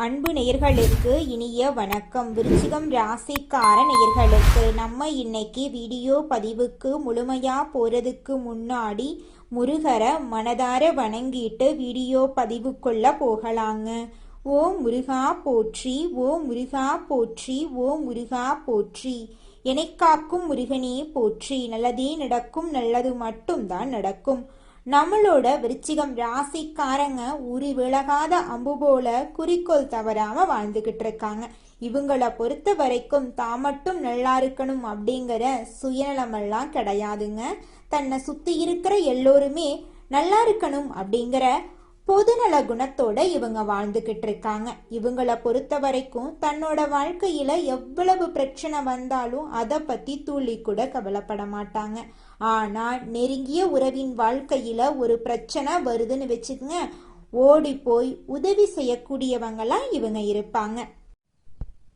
அன்பு நேயர்களுக்கு இனிய வணக்கம். விருச்சிகம் ராசிக்கார நேயர்களுக்கு நம்ம இன்னைக்கு வீடியோ பதிவுக்கு முழுமையா போறதுக்கு முன்னாடி முருகரை மனதார வணங்கிட்டு வீடியோ பதிவுக்குள்ள போகலாங்க. ஓ முருகா போற்றி, ஓ முருகா போற்றி, ஓ முருகா போற்றி. எனைக்காக்கும் முருகனே போற்றி. நல்லதே நடக்கும், நல்லது மட்டும்தான் நடக்கும். நம்மளோட விருச்சிகம் ராசிக்காரங்க உரி விலகாத அம்பு போல குறிக்கோள் தவறாம வாழ்ந்துகிட்டு இருக்காங்க. இவங்கள பொறுத்த வரைக்கும் தான் மட்டும் நல்லா இருக்கணும் அப்படிங்கிற சுயநலமெல்லாம் கிடையாதுங்க. தன்னை சுத்தி இருக்கிற எல்லோருமே நல்லா இருக்கணும் அப்படிங்கிற பொதுநல குணத்தோட இவங்க வாழ்ந்துகிட்டு இருக்காங்க. இவங்கள பொறுத்த வரைக்கும் தன்னோட வாழ்க்கையில எவ்வளவு பிரச்சனை வந்தாலும் அதை பத்தி துளி கூட கவலைப்பட மாட்டாங்க. ஆனா நெருங்கிய உறவின் வாழ்க்கையில ஒரு பிரச்சனை வருதுன்னு வச்சுக்கங்க, ஓடி போய் உதவி செய்யக்கூடியவங்களா இவங்க இருப்பாங்க.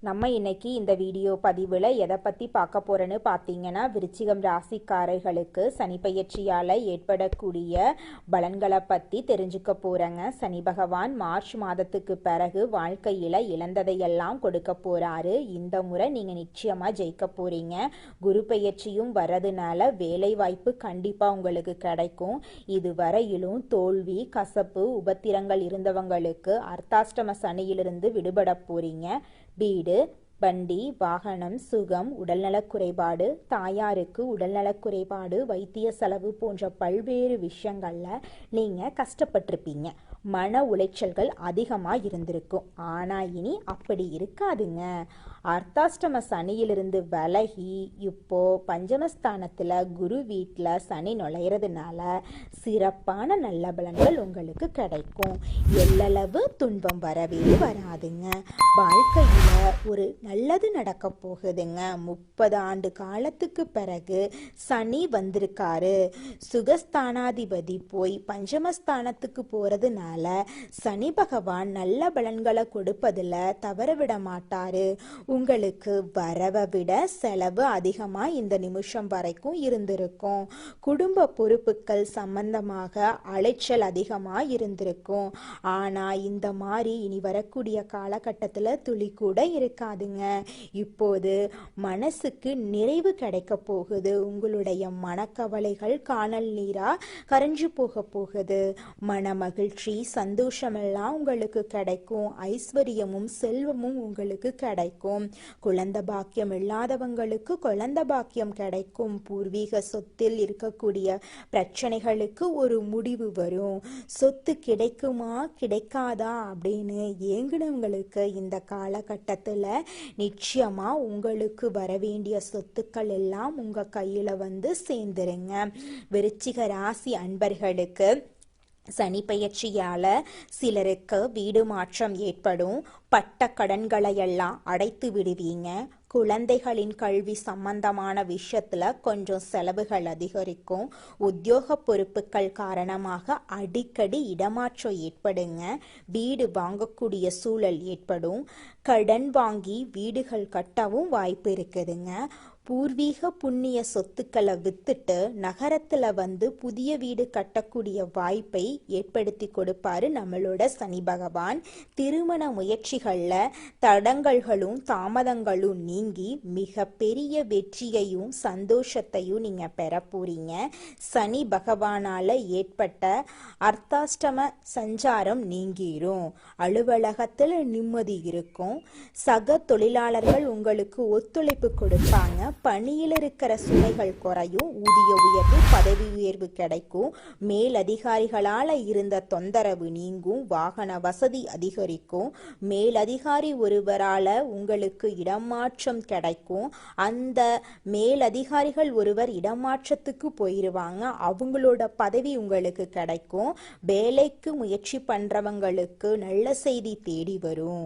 நம்ம இன்னைக்கு இந்த வீடியோ பதிவில் எதை பற்றி பார்க்க போகிறோன்னு பார்த்தீங்கன்னா, விருச்சிகம் ராசிக்காரர்களுக்கு சனி பயிற்சியால் ஏற்படக்கூடிய பலன்களை பற்றி தெரிஞ்சுக்க போகிறேங்க. சனி பகவான் மார்ச் மாதத்துக்கு பிறகு வாழ்க்கையில் இழந்ததையெல்லாம் கொடுக்க போகிறாரு. இந்த முறை நீங்கள் நிச்சயமாக ஜெயிக்க போகிறீங்க. குரு பயிற்சியும் வர்றதுனால வேலை வாய்ப்பு கண்டிப்பாக உங்களுக்கு கிடைக்கும். இதுவரையிலும் தோல்வி, கசப்பு, உபத்திரங்கள் இருந்தவங்களுக்கு அர்த்தாஷ்டம சனியிலிருந்து விடுபட போகிறீங்க. வீடு, வண்டி, வாகனம், சுகம், உடல்நலக் குறைபாடு, தாயாருக்கு உடல்நலக் குறைபாடு, வைத்திய செலவு போன்ற பல்வேறு விஷயங்களில் நீங்கள் கஷ்டப்பட்டிருப்பீங்க. மன உளைச்சல்கள் அதிகமாக இருந்திருக்கும். ஆனால் இனி அப்படி இருக்காதுங்க. அர்த்தாஷ்டம சனியிலிருந்து விலகி இப்போ பஞ்சமஸ்தானத்தில் குரு வீட்டில் சனி நுழையிறதுனால சிறப்பான நல்ல பலன்கள் உங்களுக்கு கிடைக்கும். எல்லளவு துன்பம் வரவே வராதுங்க. வாழ்க்கையில் ஒரு நல்லது நடக்க போகுதுங்க. 30 ஆண்டு காலத்துக்கு பிறகு சனி வந்திருக்காரு. சுகஸ்தானாதிபதி போய் பஞ்சமஸ்தானத்துக்கு போறதுனால சனி பகவான் நல்ல பலன்களை கொடுப்பதில் தவறவிட மாட்டாரு. உங்களுக்கு வரவை விட செலவு அதிகமாக இந்த நிமிஷம் வரைக்கும் இருந்திருக்கும். குடும்ப பொறுப்புகள் சம்பந்தமாக அலைச்சல் அதிகமாக இருந்திருக்கும். ஆனால் இந்த மாதிரி இனி வரக்கூடிய காலகட்டத்தில் துளி கூட இருக்காதுங்க. இப்போது மனசுக்கு நிறைவு கிடைக்க போகுது. உங்களுடைய மனக்கவலைகள் காணல் நீரா கரைஞ்சு போக போகுது. மன மகிழ்ச்சி, சந்தோஷமெல்லாம் உங்களுக்கு கிடைக்கும். ஐஸ்வர்யமும் செல்வமும் உங்களுக்கு கிடைக்கும். குழந்தை பாக்கியம் இல்லாதவங்களுக்கு குழந்தை பாக்கியம் கிடைக்கும். பூர்வீக சொத்தில் இருக்கக்கூடிய பிரச்சனைகளுக்கு ஒரு முடிவு வரும். சொத்து கிடைக்குமா கிடைக்காதா அப்படின்னு ஏங்கினவங்களுக்கு இந்த காலகட்டத்தில் நிச்சயமா உங்களுக்கு வர வேண்டிய சொத்துக்கள் எல்லாம் உங்க கையில வந்து சேர்ந்துருங்க. விருச்சிக ராசி அன்பர்களுக்கு சனி பயிற்சியால் சிலருக்கு வீடு மாற்றம் ஏற்படும். பட்ட கடன்களையெல்லாம் அடைத்து விடுவீங்க. குழந்தைகளின் கல்வி சம்பந்தமான விஷயத்துல கொஞ்சம் செலவுகள் அதிகரிக்கும். உத்தியோக பொறுப்புகள் காரணமாக அடிக்கடி இடமாற்றம் ஏற்படுங்க. வீடு வாங்கக்கூடிய சூழல் ஏற்படும். கடன் வாங்கி வீடுகள் கட்டவும் வாய்ப்பு இருக்குதுங்க. பூர்வீக புண்ணிய சொத்துக்களை வித்துட்டு நகரத்துல வந்து புதிய வீடு கட்டக்கூடிய வாய்ப்பை ஏற்படுத்தி கொடுப்பாரு நம்மளோட சனி பகவான். திருமண முயற்சிகளில் தடங்கல்களும் தாமதங்களும் நீங்கி மிக பெரிய வெற்றியையும் சந்தோஷத்தையும் நீங்க பெற போறீங்க. சனி பகவானால ஏற்பட்ட அர்த்தாஷ்டம சஞ்சாரம் நீங்கிரும். அலுவலகத்துல நிம்மதி இருக்கும். சக தொழிலாளர்கள் உங்களுக்கு ஒத்துழைப்பு கொடுப்பாங்க. பணியில் இருக்கிற சுமைகள் குறையும். ஊதிய உயர்வு, பதவி உயர்வு கிடைக்கும். மேலதிகாரிகளால் இருந்த தொந்தரவு நீங்கும். வாகன வசதி அதிகரிக்கும். மேலதிகாரி ஒருவரால் உங்களுக்கு இடமாற்றம் கிடைக்கும். அந்த மேலதிகாரிகள் ஒருவர் இடமாற்றத்துக்கு போயிடுவாங்க. அவங்களோட பதவி உங்களுக்கு கிடைக்கும். வேலைக்கு முயற்சி பண்றவங்களுக்கு நல்ல செய்தி தேடி வரும்.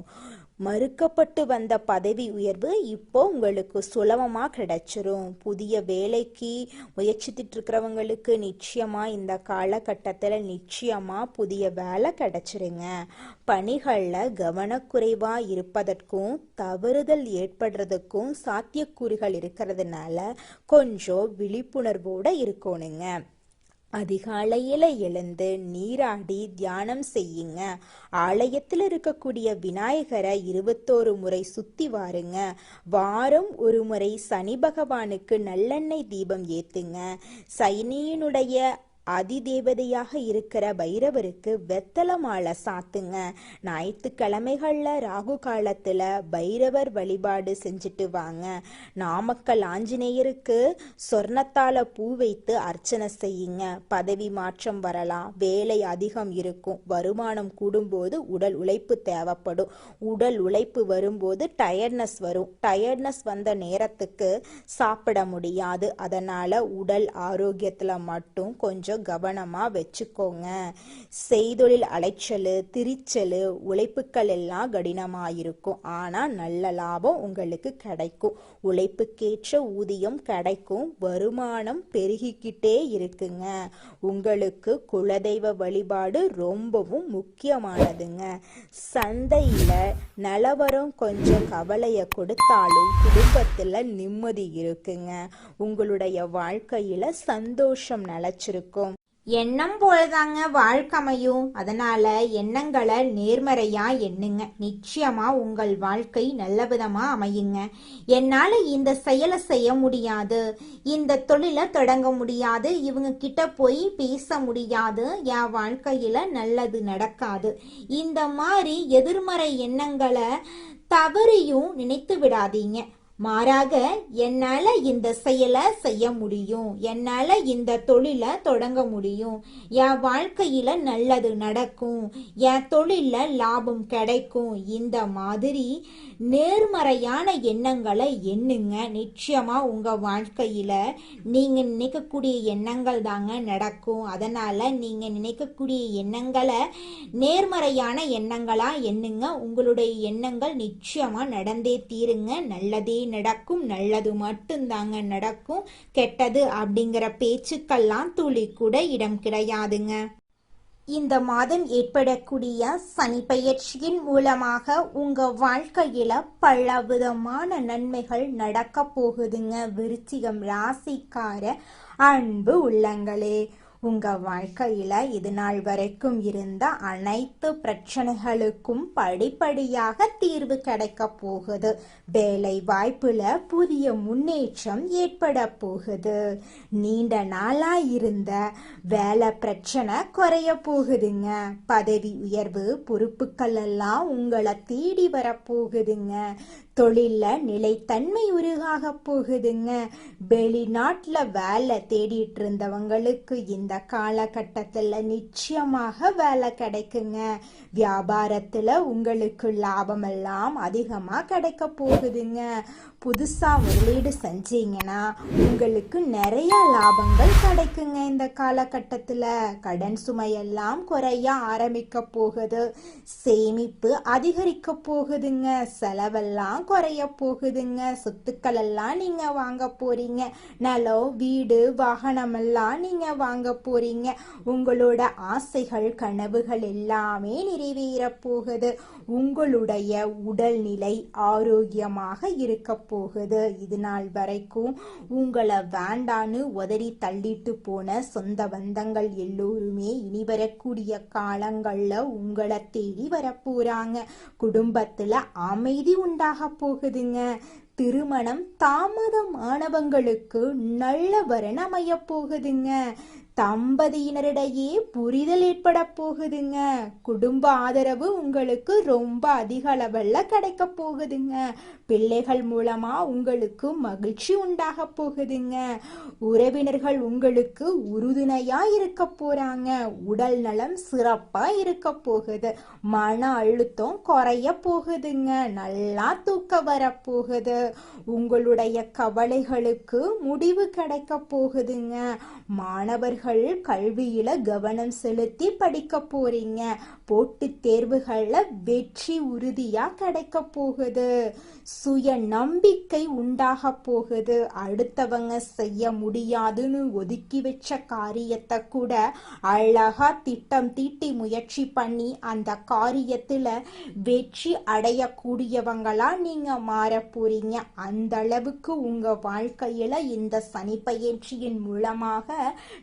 மறுக்கப்பட்டு வந்த பதவி உயர்வு இப்போ உங்களுக்கு சுலபமாக கிடைச்சிரும். புதிய வேலைக்கு முயற்சித்துட்டு இருக்கிறவங்களுக்கு நிச்சயமா இந்த காலகட்டத்தில் நிச்சயமா புதிய வேலை கிடைச்சிருங்க. பணிகளில் கவனக்குறைவாக இருப்பதற்கும் தவறுதல் ஏற்படுறதுக்கும் சாத்தியக்கூறுகள் இருக்கிறதுனால கொஞ்சம் விழிப்புணர்வோடு இருக்கணுங்க. அதிகாலையில எழுந்து நீராடி தியானம் செய்யுங்க. ஆலயத்தில் இருக்கக்கூடிய விநாயகரை 21 முறை சுத்தி வாருங்க. வாரம் ஒரு முறை சனி பகவானுக்கு நல்லெண்ணெய் தீபம் ஏத்துங்க. சனியினுடைய அதிதேவதையாக இருக்கிற பைரவருக்கு வெத்தலை மாலை சாத்துங்க. ஞாயிற்றுக்கிழமைகள்ல ராகு காலத்துல பைரவர் வழிபாடு செஞ்சுட்டு வாங்க. நாமக்கல் ஆஞ்சநேயருக்கு சொர்ணத்தால பூ வைத்து அர்ச்சனை செய்யுங்க. பதவி மாற்றம் வரலாம், வேலை அதிகம் இருக்கும், வருமானம் கூடும்போது உடல் உழைப்பு தேவைப்படும். உடல் உழைப்பு வரும்போது டயர்ட்னஸ் வரும். டயர்ட்னஸ் வந்த நேரத்துக்கு சாப்பிட முடியாது. அதனால உடல் ஆரோக்கியத்துல மட்டும் கொஞ்சம் கவனமா வச்சுக்கோங்க. செய்தொழில் அலைச்சலு, திரிச்சலு, உழைப்புக்கள் எல்லாம் கடினமாயிருக்கும். ஆனா நல்ல லாபம் உங்களுக்கு கிடைக்கும். உழைப்புக்கேற்ற ஊதியம் கிடைக்கும். வருமானம் பெருகிக்கிட்டே இருக்குங்க. உங்களுக்கு குலதெய்வ வழிபாடு ரொம்பவும் முக்கியமானதுங்க. சந்தையில நிலவரம் கொஞ்சம் கவலைய கொடுத்தாலும் குடும்பத்துல நிம்மதி இருக்குங்க. உங்களுடைய வாழ்க்கையில சந்தோஷம் நிலைச்சிருக்கும். எண்ணம் போலதாங்க வாழ்க்கை அமையும். அதனால எண்ணங்களை நேர்மறையா எண்ணுங்க. நிச்சயமா உங்கள் வாழ்க்கை நல்ல விதமா அமையுங்க. என்னால இந்த செயலை செய்ய முடியாது, இந்த தொழிலை தொடங்க முடியாது, இவங்க கிட்ட போய் பேச முடியாது, என் வாழ்க்கையில நல்லது நடக்காது, இந்த மாதிரி எதிர்மறை எண்ணங்களை தவறியும் நினைத்து விடாதீங்க. மாறாக என்னால இந்த செயலை செய்ய முடியும், என்னால இந்த தொழிலை தொடங்க முடியும், என் வாழ்க்கையில நல்லது நடக்கும், என் தொழில லாபம் கிடைக்கும், இந்த மாதிரி நேர்மறையான எண்ணங்களை எண்ணுங்க. நிச்சயமா உங்க வாழ்க்கையில நீங்க நினைக்கக்கூடிய எண்ணங்கள் தாங்க நடக்கும். அதனால நீங்க நினைக்கக்கூடிய எண்ணங்களை நேர்மறையான எண்ணங்களா எண்ணுங்க. உங்களுடைய எண்ணங்கள் நிச்சயமா நடந்தே தீருங்க. நல்லதே நடக்கும். நல்லது மட்டும்தாங்க நடக்கும். கெட்டது அப்படிங்கிற பேச்சுக்கெல்லாம் துளி கூட இடம் கிடையாதுங்க. இந்த மாதம் ஏற்படக்கூடிய சனி பெயர்ச்சியின் மூலமாக உங்க வாழ்க்கையில பலவிதமான நன்மைகள் நடக்க போகுதுங்க. விருச்சிகம் ராசிக்கார அன்பு உள்ளங்களே, உங்க வாழ்க்கையில இது நாள் வரைக்கும் இருந்த அனைத்து பிரச்சனைகளுக்கும் படிப்படியாக தீர்வு கிடைக்க போகுது. வேலை வாய்ப்புல புதிய முன்னேற்றம் ஏற்பட போகுது. நீண்ட நாளா இருந்த வேலை பிரச்சனை குறைய போகுதுங்க. பதவி உயர்வு, பொறுப்புகள் எல்லாம் உங்களை தேடி வர போகுதுங்க. தொழில நிலைத்தன்மை உருவாக போகுதுங்க. வெளிநாட்டுல வேலை தேடிட்டு இருந்தவங்களுக்கு இந்த காலகட்டத்துல நிச்சயமாக வேலை கிடைக்குங்க. வியாபாரத்துல உங்களுக்கு லாபம் எல்லாம் அதிகமா கிடைக்க போகுதுங்க. புதுசா முதலீடு செஞ்சீங்கன்னா உங்களுக்கு நிறைய லாபங்கள் கிடைக்குங்க. இந்த காலகட்டத்துல கடன் சுமையெல்லாம் குறைய ஆரம்பிக்க போகுது. சேமிப்பு அதிகரிக்க போகுதுங்க. செலவெல்லாம் குறைய போகுதுங்க. சொத்துக்கள் எல்லாம் நீங்க வாங்க போறீங்க. நிலம், வீடு, வாகனம் எல்லாம் நீங்க வாங்க போறீங்க. உங்களோட ஆசைகள், கனவுகள் எல்லாமே நிறைவேற போகுது. உங்களுடைய உடல்நிலை ஆரோக்கியமாக இருக்க போகுது. இது நாள் வரைக்கும் உங்களை வேண்டான்னு உதறி தள்ளிட்டு போன சொந்த பந்தங்கள் எல்லோருமே இனி வரக்கூடிய காலங்கள்ல உங்களை தேடி வரப்போறாங்க. குடும்பத்துல அமைதி உண்டாக போகுதுங்க. திருமணம் தாமதமானவங்களுக்கு நல்ல வரன் அமைய போகுதுங்க. தம்பதியினரிடையே புரிதல் ஏற்பட போகுதுங்க. குடும்ப ஆதரவு உங்களுக்கு ரொம்ப அதிக அளவுல கிடைக்க போகுதுங்க. பிள்ளைகள் மூலமா உங்களுக்கு மகிழ்ச்சி உண்டாக போகுதுங்க. உறவினர்கள் உங்களுக்கு உறுதுணையா இருக்க போறாங்க. உடல் நலம் சிறப்பா இருக்க போகுது. மன அழுத்தம் குறைய போகுதுங்க. நல்லா தூக்க வர போகுது. உங்களுடைய கவலைகளுக்கு முடிவு கிடைக்க போகுதுங்க. மாணவர்கள் கல்வியில கவனம் செலுத்தி படிக்க போறீங்க. போட்டித் தேர்வுகள்ல வெற்றி உறுதியா கிடைக்க போகுது. சுய நம்பிக்கை உண்டாக போகுது. அடுத்தவங்க செய்ய முடியாதுன்னு ஒதுக்கி வச்ச காரியத்தை கூட அழகா திட்டம் தீட்டி முயற்சி பண்ணி அந்த காரியத்துல வெற்றி அடையக்கூடியவங்களா நீங்க மாற போறீங்க. அந்த அளவுக்கு உங்க வாழ்க்கையில இந்த சனி பயிற்சியின் மூலமாக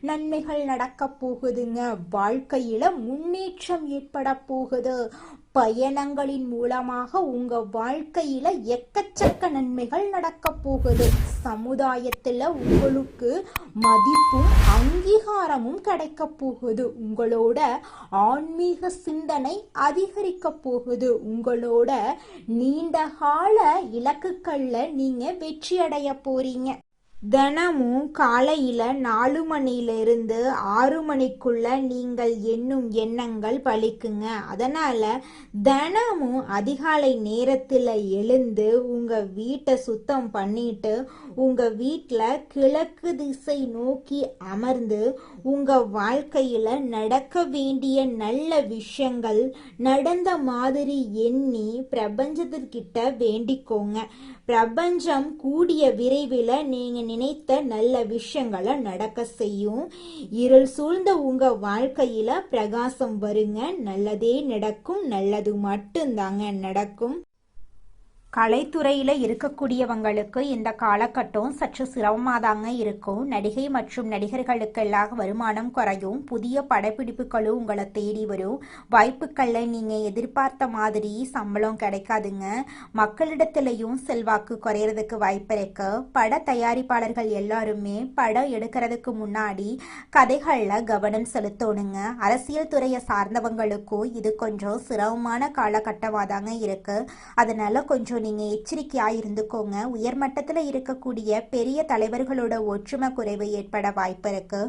நன்மை நன்மைகள் நடக்க போகுதுங்க. வாழ்க்கையில முன்னேற்றம் ஏற்பட போகுது. பயணங்களின் மூலமாக உங்க வாழ்க்கையில எக்கச்சக்க நன்மைகள் நடக்க போகுது. சமுதாயத்துல உங்களுக்கு மதிப்பும் அங்கீகாரமும் கிடைக்க போகுது. உங்களோட ஆன்மீக சிந்தனை அதிகரிக்க போகுது. உங்களோட நீண்ட கால இலக்குகள்ல நீங்க வெற்றி அடைய போறீங்க. தினமும் காலையில 4 மணியிலிருந்து 6 மணிக்குள்ள நீங்கள் எண்ணும் எண்ணங்கள் பலிக்குங்க. அதனால தினமும் அதிகாலை நேரத்துல எழுந்து உங்க வீட்டை சுத்தம் பண்ணிட்டு உங்க வீட்டில் கிழக்கு திசை நோக்கி அமர்ந்து உங்க வாழ்க்கையில நடக்க வேண்டிய நல்ல விஷயங்கள் நடந்த மாதிரி எண்ணி பிரபஞ்சத்திற்கிட்ட வேண்டிக்கோங்க. பிரபஞ்சம் கூடிய விரைவில் நீங்க நினைத்த நல்ல விஷயங்களை நடக்க செய்யும். இருள் சூழ்ந்த உங்க வாழ்க்கையில பிரகாசம் வருங்க. நல்லதே நடக்கும். நல்லது மட்டும்தாங்க நடக்கும். கலைத்துறையில் இருக்கக்கூடியவங்களுக்கு இந்த காலகட்டம் சற்று சிரமமாதாங்க இருக்கும். நடிகை மற்றும் நடிகர்களுக்கெல்லாம் வருமானம் குறையும். புதிய படப்பிடிப்புகளும் உங்களை தேடி வரும். வாய்ப்புகளில் நீங்கள் எதிர்பார்த்த மாதிரி சம்பளம் கிடைக்காதுங்க. மக்களிடத்திலையும் செல்வாக்கு குறையிறதுக்கு வாய்ப்பு இருக்கு. பட தயாரிப்பாளர்கள் எல்லாருமே படம் எடுக்கிறதுக்கு முன்னாடி கதைகளில் கவனம் செலுத்தணுங்க. அரசியல் துறையை சார்ந்தவங்களுக்கும் இது கொஞ்சம் சிரமமான காலகட்டமாக தாங்க இருக்கு. அதனால கொஞ்சம் நீங்கள் எச்சரிக்கையாக இருந்துக்கோங்க. உயர்மட்டத்தில் இருக்கக்கூடிய பெரிய தலைவர்களோட ஒற்றுமை குறைவு ஏற்பட வாய்ப்பு இருக்கு.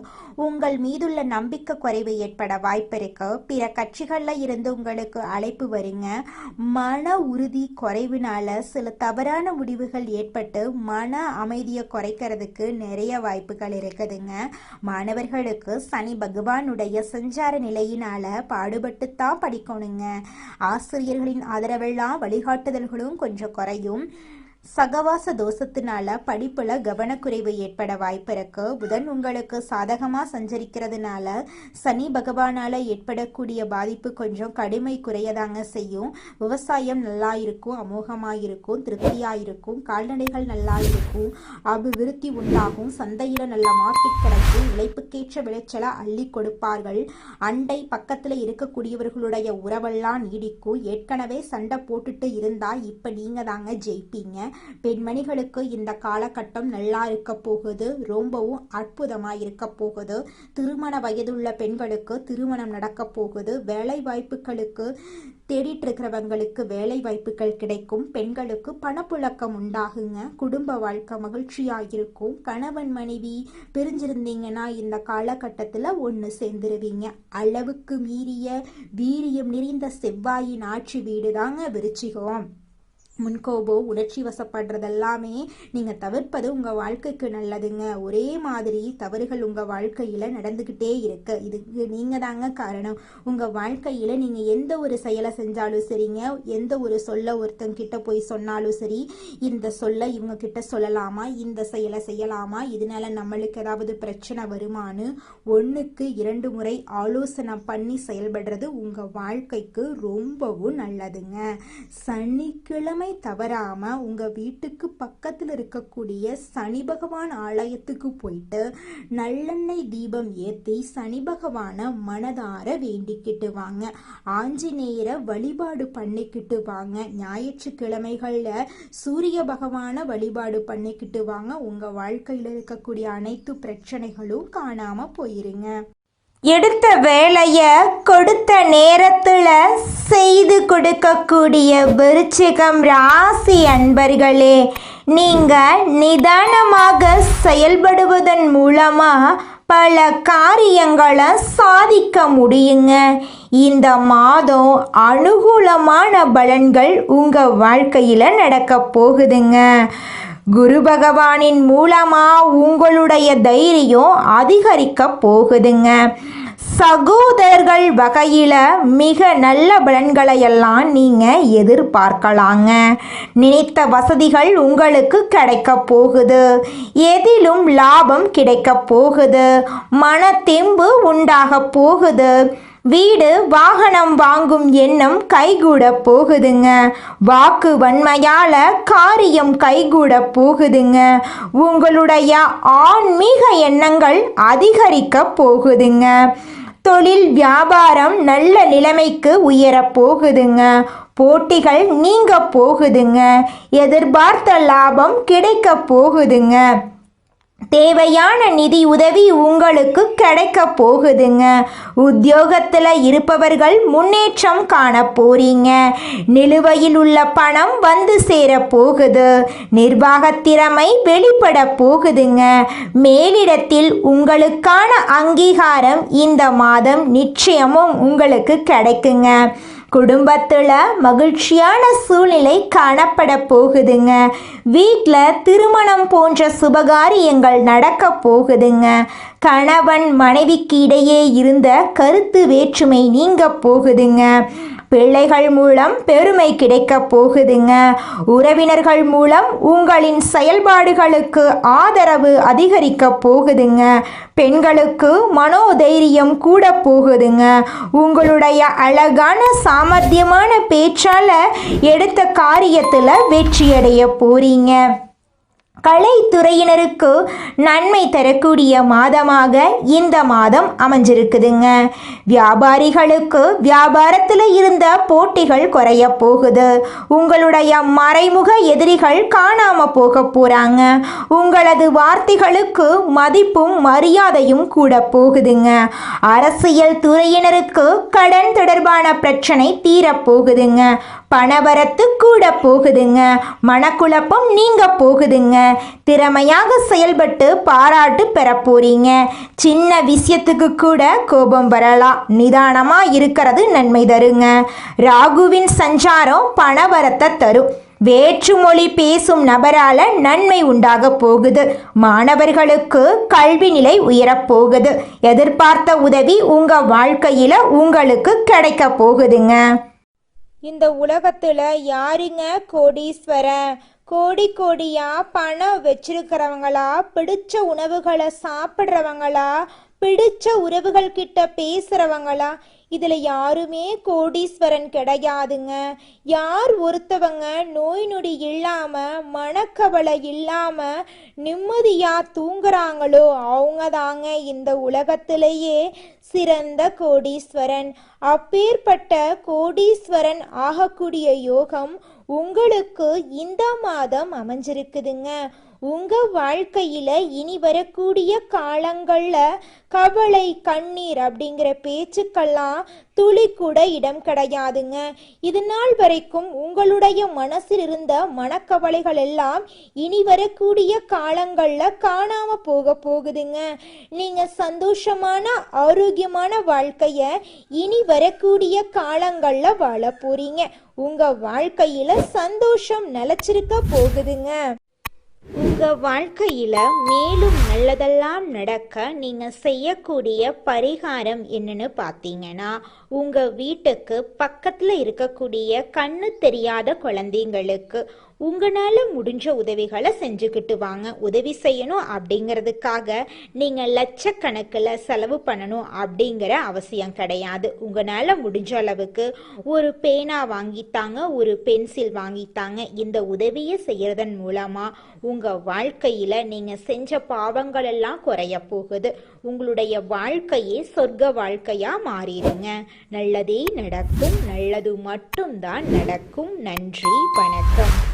உங்கள் மீதுள்ள நம்பிக்கை குறைவு ஏற்பட வாய்ப்பு இருக்கு. பிற கட்சிகளில் இருந்து உங்களுக்கு அழைப்பு வருங்க. மன உறுதி குறைவினால சில தவறான முடிவுகள் ஏற்பட்டு மன அமைதியை குறைக்கிறதுக்கு நிறைய வாய்ப்புகள் இருக்குதுங்க. மாணவர்களுக்கு சனி பகவானுடைய சஞ்சார நிலையினால பாடுபட்டுத்தான் படிக்கணுங்க. ஆசிரியர்களின் ஆதரவெல்லாம் வழிகாட்டுதல்களும் கொஞ்சம் குறையும். சகவாச தோஷத்தினால படிப்புல கவனக்குறைவு ஏற்பட வாய்ப்பு இருக்கு. புதன் உங்களுக்கு சாதகமா சஞ்சரிக்கிறதுனால சனி பகவானால ஏற்படக்கூடிய பாதிப்பு கொஞ்சம் கடுமை குறையதாங்க செய்யும். விவசாயம் நல்லா இருக்கும், அமோகமா இருக்கும், திருப்தியா இருக்கும். கால்நடைகள் நல்லா இருக்கும், அபிவிருத்தி உண்டாகும். சந்தையில நல்ல மார்க்கெட் கிடைக்கும். உழைப்புக்கேற்ற விளைச்சலை அள்ளி கொடுப்பார்கள். அண்டை பக்கத்துல இருக்கக்கூடியவர்களுடைய உறவெல்லாம் நீடிக்கும். ஏற்கனவே சண்டை போட்டுட்டு இருந்தா இப்ப நீங்க தாங்க ஜெயிப்பீங்க. பெண்மணிகளுக்கு இந்த காலகட்டம் நல்லா இருக்க போகுது. ரொம்பவும் அற்புதமா இருக்க போகுது. திருமண வயதுள்ள பெண்களுக்கு திருமணம் நடக்க போகுது. வேலை வாய்ப்புகளுக்கு தேடிட்டு இருக்கிறவங்களுக்கு வேலை வாய்ப்புகள் கிடைக்கும். பெண்களுக்கு பணப்புழக்கம் உண்டாகுங்க. குடும்ப வாழ்க்கை மகிழ்ச்சியா இருக்கும். கணவன் மனைவி பிரிஞ்சிருந்தீங்கன்னா இந்த காலகட்டத்தில் ஒன்று சேர்ந்துருவீங்க. அளவுக்கு மீறிய வீரியம் நிறைந்த செவ்வாயின் ஆட்சி வீடு தாங்க விருச்சிகம். முன்கோபம் உணர்ச்சி வசப்படுறதெல்லாமே நீங்கள் தவிர்ப்பது உங்கள் வாழ்க்கைக்கு நல்லதுங்க. ஒரே மாதிரி தவறுகள் உங்கள் வாழ்க்கையில் நடந்துக்கிட்டே இருக்கு. இதுக்கு நீங்கள் தாங்க காரணம். உங்கள் வாழ்க்கையில் நீங்கள் எந்த ஒரு செயலை செஞ்சாலும் சரிங்க, எந்த ஒரு சொல்ல ஒருத்தங்கிட்ட போய் சொன்னாலும் சரி, இந்த சொல்ல இவங்க கிட்ட சொல்லலாமா, இந்த செயலை செய்யலாமா, இதனால நம்மளுக்கு ஏதாவது பிரச்சனை வருமானு 1க்கு 2 முறை ஆலோசனை பண்ணி செயல்படுறது உங்கள் வாழ்க்கைக்கு ரொம்பவும் நல்லதுங்க. சனிக்கிழமை தவறாம உங்க வீட்டுக்கு பக்கத்தில் இருக்கக்கூடிய சனி பகவான் ஆலயத்துக்கு போயிட்டு நல்லெண்ணெய் தீபம் ஏற்றி சனி பகவானை மனதார வேண்டிக்கிட்டு வாங்க. ஆஞ்சநேயரை வழிபாடு பண்ணிக்கிட்டு வாங்க. ஞாயிற்றுக்கிழமைகள்ல சூரிய பகவான வழிபாடு பண்ணிக்கிட்டு வாங்க. உங்க வாழ்க்கையில் இருக்கக்கூடிய அனைத்து பிரச்சனைகளும் காணாம போயிருங்க. எடுத்த வேலைய கொடுத்த நேரத்துல செய்து கொடுக்கக்கூடிய விருச்சிகம் ராசி அன்பர்களே, நீங்க நிதானமாக செயல்படுவதன் மூலமா பல காரியங்களை சாதிக்க முடியுங்க. இந்த மாதம் அனுகூலமான பலன்கள் உங்க வாழ்க்கையில நடக்க போகுதுங்க. குரு பகவானின் மூலமா உங்களுடைய தைரியம் அதிகரிக்க போகுதுங்க. சகோதரர்கள் வகையில மிக நல்ல பலன்களை எல்லாம் நீங்க எதிர்பார்க்கலாங்க. நினைத்த வசதிகள் உங்களுக்கு கிடைக்க போகுது. எதிலும் லாபம் கிடைக்க போகுது. மன தெம்பு உண்டாக போகுது. வீடு வாகனம் வாங்கும் எண்ணம் கைகூட போகுதுங்க. வாக்கு வன்மையால காரியம் கைகூட போகுதுங்க. உங்களுடைய ஆன்மீக எண்ணங்கள் அதிகரிக்க போகுதுங்க. தொழில் வியாபாரம் நல்ல நிலைமைக்கு உயரப் போகுதுங்க. போட்டிகள் நீங்க போகுதுங்க. எதிர்பார்த்த லாபம் கிடைக்க போகுதுங்க. தேவையான நிதி உதவி உங்களுக்கு கிடைக்க போகுதுங்க. உத்தியோகத்தில் இருப்பவர்கள் முன்னேற்றம் காண போறீங்க. நிலுவையில் உள்ள பணம் வந்து சேர போகுது. நிர்வாக திறமை வெளிப்பட போகுதுங்க. மேலிடத்தில் உங்களுக்கான அங்கீகாரம் இந்த மாதம் நிச்சயமும் உங்களுக்கு கிடைக்குங்க. குடும்பத்தில் மகிழ்ச்சியான சூழ்நிலை காணப்பட போகுதுங்க. வீட்டில் திருமணம் போன்ற சுபகாரியங்கள் நடக்க போகுதுங்க. கணவன் மனைவிக்கு இடையே இருந்த கருத்து வேற்றுமை நீங்க போகுதுங்க. பிள்ளைகள் மூலம் பெருமை கிடைக்க போகுதுங்க. உறவினர்கள் மூலம் உங்களின் செயல்பாடுகளுக்கு ஆதரவு அதிகரிக்க போகுதுங்க. பெண்களுக்கு மனோதைரியம் கூட போகுதுங்க. உங்களுடைய அழகான சாமர்த்தியமான பேச்சால எடுத்த காரியத்தில் வெற்றியடைய போறீங்க. கலைத்துறையினருக்கு நன்மை தரக்கூடிய மாதமாக இந்த மாதம் அமைஞ்சிருக்குதுங்க. வியாபாரிகளுக்கு வியாபாரத்தில் இருந்த போட்டிகள் குறைய போகுது. உங்களுடைய மறைமுக எதிரிகள் காணாம போக போறாங்க. உங்களது வார்த்தைகளுக்கு மதிப்பும் மரியாதையும் கூட போகுதுங்க. அரசியல் துறையினருக்கு கடன் தொடர்பான பிரச்சனை தீரப்போகுதுங்க. பணவரத்து கூட போகுதுங்க. மனக்குழப்பம் நீங்க போகுதுங்க. திறமையாக செயல்பட்டு பாராட்டு பெற போறீங்க. சின்ன விஷயத்துக்கு கூட கோபம் வரலாம். நிதானமா இருக்கிறது நன்மை தருங்க. ராகுவின் சஞ்சாரம் பணவரத்தை தரும். வேற்றுமொழி பேசும் நபரால நன்மை உண்டாக போகுது. மாணவர்களுக்கு கல்வி நிலை உயரப்போகுது. எதிர்பார்த்த உதவி உங்க வாழ்க்கையில உங்களுக்கு கிடைக்க போகுதுங்க. இந்த உலகத்துல யாருங்க கோடீஸ்வரன்? கோடி கோடியா பணம் வச்சிருக்கிறவங்களா, பிடிச்ச உணவுகளை சாப்பிட்றவங்களா, பிடிச்ச உறவுகள் கிட்ட பேசுறவங்களா? இதுல யாருமே கோடீஸ்வரன் கிடையாதுங்க. யார் ஒருத்தவங்க நோய் நொடி இல்லாம மனக்கவலை இல்லாம நிம்மதியா தூங்குறாங்களோ அவங்க தாங்க இந்த உலகத்திலேயே சிறந்த கோடீஸ்வரன். அப்பேற்பட்ட கோடீஸ்வரன் ஆகக்கூடிய யோகம் உங்களுக்கு இந்த மாதம் அமைஞ்சிருக்குதுங்க. உங்க வாழ்க்கையில இனி வரக்கூடிய காலங்கள்ல கவலை கண்ணீர் அப்படிங்கிற பேச்சுக்கெல்லாம் துளி கூட இடம் கிடையாதுங்க. இது நாள் வரைக்கும் உங்களுடைய மனசில் இருந்த மனக்கவலைகள் எல்லாம் இனி வரக்கூடிய காலங்கள்ல காணாம போக போகுதுங்க. நீங்க சந்தோஷமான ஆரோக்கியமான வாழ்க்கைய இனி வரக்கூடிய காலங்கள்ல வாழ போறீங்க. உங்க வாழ்க்கையில சந்தோஷம் நிலைச்சிருக்க போகுதுங்க. உங்க வாழ்க்கையில மேலும் நல்லதெல்லாம் நடக்க நீங்க செய்யக்கூடிய பரிகாரம் என்னன்னு பார்த்தீங்கன்னா, உங்க வீட்டுக்கு பக்கத்துல இருக்கக்கூடிய கண்ணு தெரியாத குழந்தைங்களுக்கு உங்களால் முடிஞ்ச உதவிகளை செஞ்சுக்கிட்டு வாங்க. உதவி செய்யணும் அப்படிங்கிறதுக்காக நீங்கள் லட்சக்கணக்கில் செலவு பண்ணணும் அப்படிங்கிற அவசியம் கிடையாது. உங்களால் முடிஞ்ச அளவுக்கு ஒரு பேனா வாங்கித்தாங்க, ஒரு பென்சில் வாங்கித்தாங்க. இந்த உதவியை செய்கிறதன் மூலமாக உங்கள் வாழ்க்கையில் நீங்கள் செஞ்ச பாவங்கள் எல்லாம் குறைய போகுது. உங்களுடைய வாழ்க்கையே சொர்க்க வாழ்க்கையாக மாறிடுங்க. நல்லதே நடக்கும். நல்லது மட்டும்தான் நடக்கும். நன்றி, வணக்கம்.